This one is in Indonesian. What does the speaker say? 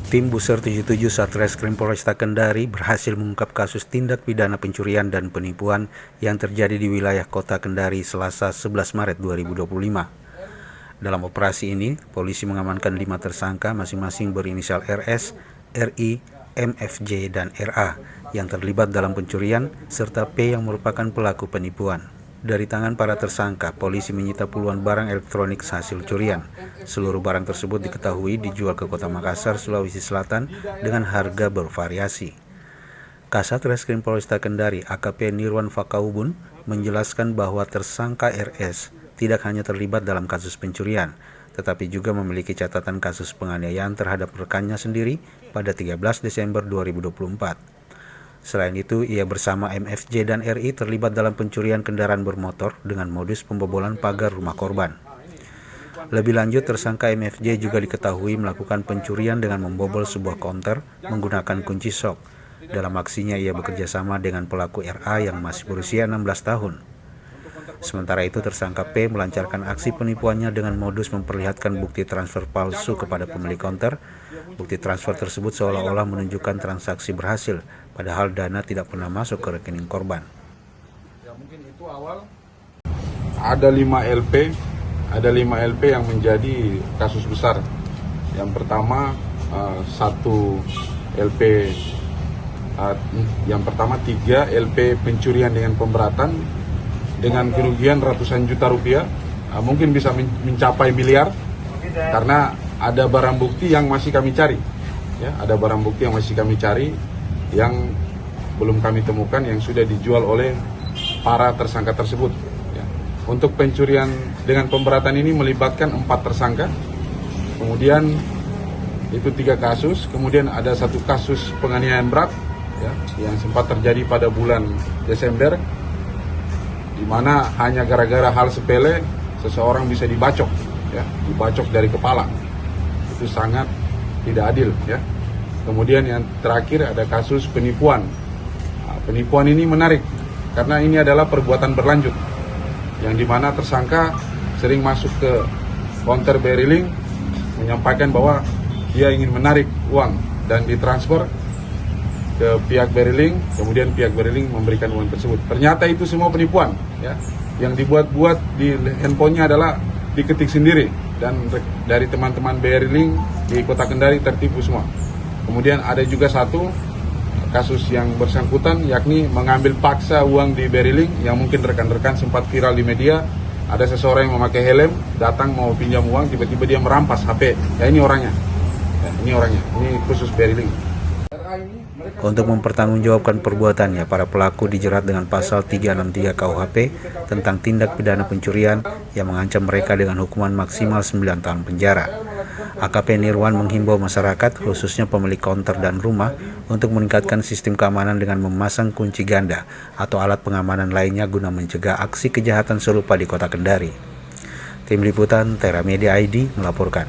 Tim Buser 77 Satreskrim Polresta Kendari berhasil mengungkap kasus tindak pidana pencurian dan penipuan yang terjadi di wilayah Kota Kendari Selasa 11 Maret 2025. Dalam operasi ini, polisi mengamankan 5 tersangka masing-masing berinisial RS, RI, MFJ, dan RA yang terlibat dalam pencurian, serta P yang merupakan pelaku penipuan. Dari tangan para tersangka, polisi menyita puluhan barang elektronik hasil curian. Seluruh barang tersebut diketahui dijual ke Kota Makassar, Sulawesi Selatan dengan harga bervariasi. Kasat Reskrim Polresta Kendari AKP Nirwan Fakaubun menjelaskan bahwa tersangka RS tidak hanya terlibat dalam kasus pencurian, tetapi juga memiliki catatan kasus penganiayaan terhadap rekannya sendiri pada 13 Desember 2024. Selain itu, ia bersama MFJ dan RI terlibat dalam pencurian kendaraan bermotor dengan modus pembobolan pagar rumah korban. Lebih lanjut, tersangka MFJ juga diketahui melakukan pencurian dengan membobol sebuah konter menggunakan kunci sok. Dalam aksinya, ia bekerja sama dengan pelaku RA yang masih berusia 16 tahun. Sementara itu, tersangka P melancarkan aksi penipuannya dengan modus memperlihatkan bukti transfer palsu kepada pemilik konter. Bukti transfer tersebut seolah-olah menunjukkan transaksi berhasil, padahal dana tidak pernah masuk ke rekening korban. Ya, mungkin itu awal ada 5 LP yang menjadi kasus besar. Yang pertama yang pertama 3 LP pencurian dengan pemberatan dengan kerugian ratusan juta rupiah, mungkin bisa mencapai miliar, karena ada barang bukti yang masih kami cari. Ya, ada barang bukti yang masih kami cari yang belum kami temukan yang sudah dijual oleh para tersangka tersebut. Ya. Untuk pencurian dengan pemberatan ini melibatkan 4 tersangka, kemudian itu 3 kasus, kemudian ada 1 kasus penganiayaan berat ya, yang sempat terjadi pada bulan Desember, di mana hanya gara-gara hal sepele seseorang bisa dibacok, ya, dibacok dari kepala. Itu sangat tidak adil, ya. Kemudian yang terakhir ada kasus penipuan. Nah, penipuan ini menarik karena ini adalah perbuatan berlanjut, yang dimana tersangka sering masuk ke konter Beriling menyampaikan bahwa dia ingin menarik uang dan ditransfer ke pihak Beriling, kemudian pihak Beriling memberikan uang tersebut. Ternyata itu semua penipuan, ya. Yang dibuat-buat di handphonenya adalah diketik sendiri, dan dari teman-teman Beriling di Kota Kendari tertipu semua. Kemudian ada juga 1 kasus yang bersangkutan, yakni mengambil paksa uang di Beriling, yang mungkin rekan-rekan sempat viral di media. Ada seseorang yang memakai helm datang mau pinjam uang, tiba-tiba dia merampas HP. Ya, ini orangnya. Ya, ini khusus Beriling. Untuk mempertanggungjawabkan perbuatannya, para pelaku dijerat dengan pasal 363 KUHP tentang tindak pidana pencurian yang mengancam mereka dengan hukuman maksimal 9 tahun penjara. AKP Nirwan menghimbau masyarakat, khususnya pemilik konter dan rumah, untuk meningkatkan sistem keamanan dengan memasang kunci ganda atau alat pengamanan lainnya guna mencegah aksi kejahatan serupa di Kota Kendari. Tim Liputan Tera Media ID melaporkan.